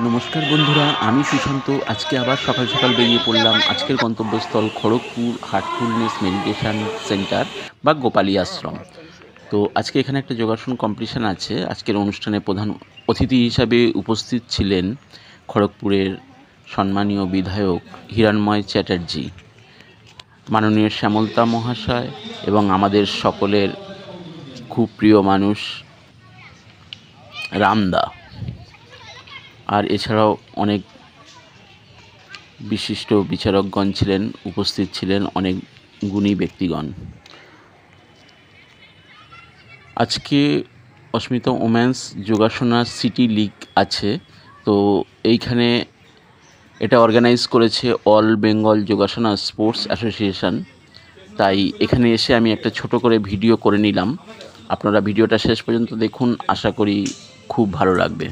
নমস্কার বন্ধুরা, আমি সুশান্ত। আজকে আবার সকাল সকাল বেরিয়ে পড়লাম। আজকের গন্তব্যস্থল খড়গপুর হার্টফুলনেস মেডিটেশন সেন্টার বা গোপালী আশ্রম। তো আজকে এখানে একটা যোগাসন কম্পিটিশান আছে। আজকের অনুষ্ঠানে প্রধান অতিথি হিসাবে উপস্থিত ছিলেন খড়গপুরের সম্মানীয় বিধায়ক হিরণময় চ্যাটার্জি, মাননীয় শ্যামলতা মহাশয় এবং আমাদের সকলের খুব প্রিয় মানুষ রামদা। আর এছাড়াও অনেক বিশিষ্ট বিচারকগণ ছিলেন, উপস্থিত ছিলেন অনেক গুণী ব্যক্তিগণ। আজকে অস্মিতা ওমেন্স যোগাসনা সিটি লিগ আছে। তো এইখানে এটা অর্গানাইজ করেছে all Bengal Yogasana sports association. তাই এখানে এসে আমি একটা ছোট করে ভিডিও করে নিলাম। আপনারা ভিডিওটা শেষ পর্যন্ত দেখুন, আশা করি খুব ভালো লাগবে।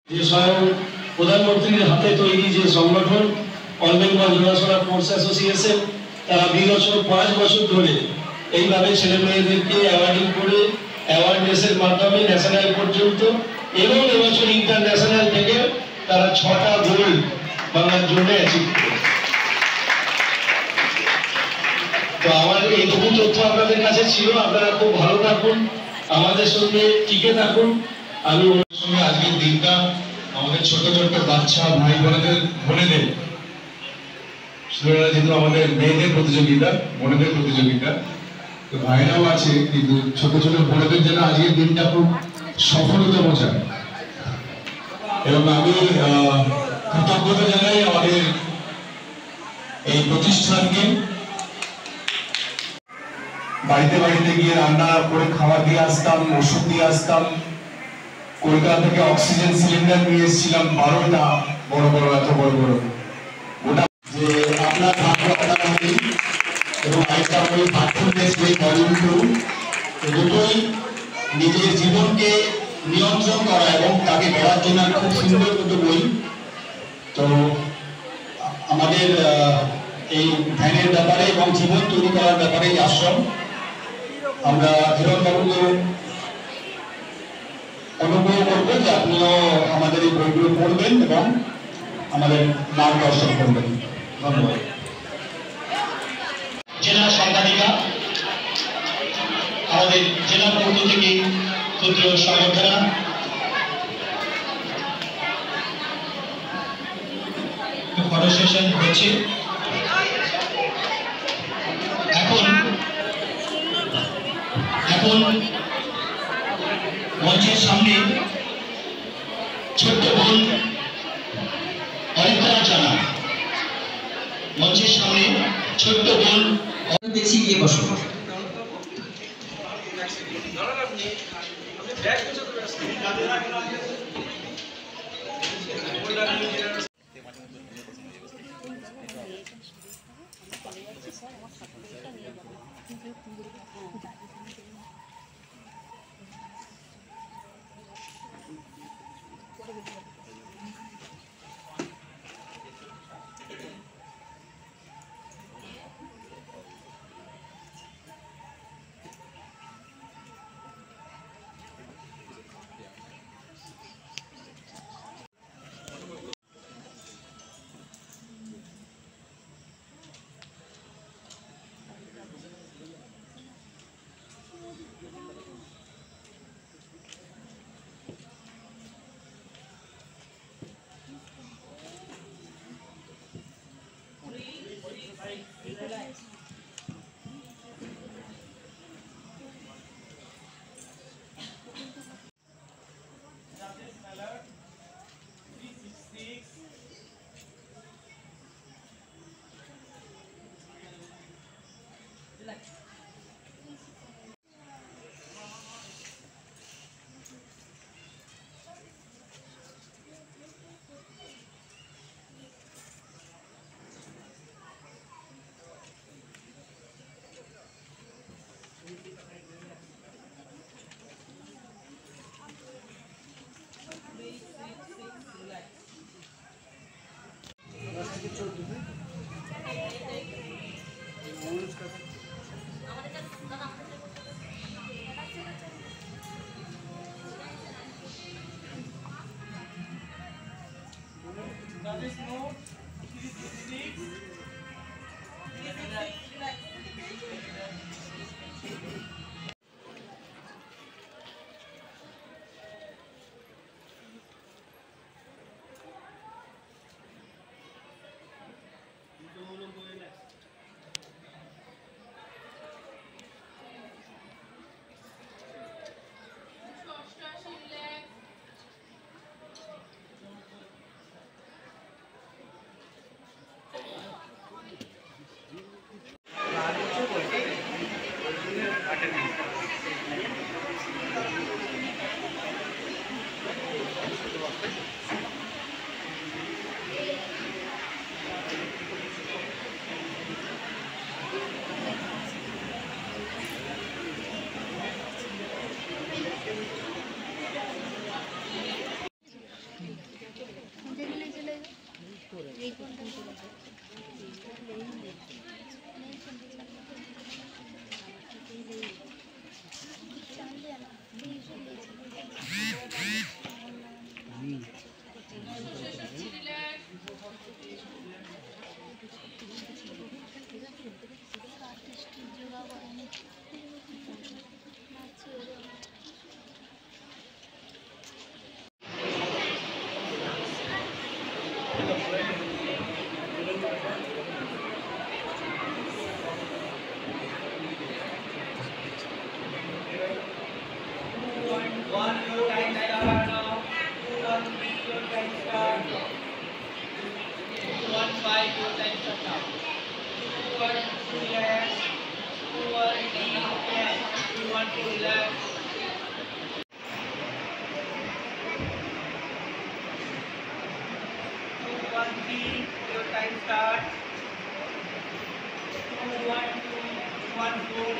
যে স্বয়ং প্রধানমন্ত্রীর হাতে তৈরি যে সংগঠন all Bengal Yogasana sports association, তারা বিগত 5 বছর ধরে এইভাবে ছেলে মেয়েদেরকে অ্যাওয়ার্ডিং করে অ্যাওয়ারনেসের মাধ্যমে ন্যাশনাল পর্যন্ত এবং এবছর ইন্টারন্যাশনাল থেকে তারা 6টা গোল্ড বাংলার জন্য অ্যাচিভ করেছে। তো আমার এইটুকু তথ্য আপনাদের কাছে ছিল। আপনারা খুব ভালো থাকুন, আমাদের সঙ্গে টিকে থাকুন। আমি ওনার সঙ্গে আজকের দিনটা আমাদের ছোট ছোট বাচ্চা ভাই বোনেদের যেহেতু আমাদের মেয়েদের প্রতিযোগিতা, বোনেদের প্রতিযোগিতা, তো ভাইরাও আছে, কিন্তু ছোট ছোট বোনেদের জন্য আজকের দিনটা খুব সফলতম যায়। এবং আমি কৃতজ্ঞতা জানাই আমাদের এই প্রতিষ্ঠানকে। বাড়িতে বাড়িতে গিয়ে রান্না করে খাবার দিয়ে আসতাম, ওষুধ দিয়ে আসতাম। কলকাতা থেকে অক্সিজেন সিলিন্ডার নিয়ে এসেছিলাম 12টা, বড় বড়, এত বড় বড়। ওটা যে আপনার এবং আরেকটা বই হার্টফুলনেস বই ভলিউম 2, দুটোই নিজের জীবনকে নিয়ন্ত্রণ করা এবং তাকে গড়ার জন্য খুব সুন্দর দুটো বই। তো আমাদের এই ধ্যানের ব্যাপারে এবং জীবন তৈরি করার ব্যাপারে এই আশ্রম। আমরা হিরণবাবুকে অনুগ্রহ করবো যে আপনিও আমাদের এই বইগুলো পড়বেন এবং আমাদের মার্গদর্শন করবেন। ধন্যবাদ। জেলা সম্পাদিকা আমাদের জেলা পক্ষ থেকে ক্ষুদ্র সংগঠনা ফটো সেশন হচ্ছে এখন মঞ্চের সামনে ছোট্ট বোন অরিত্রা জানা, মঞ্চের সামনে ছোট্ট বোন দেখছি গিয়ে বসো।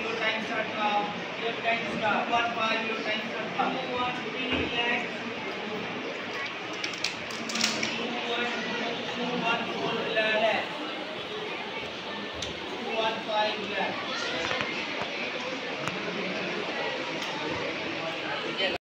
Your time start now. Your time start. 1 5. Your time start now. 2 1 3 relax.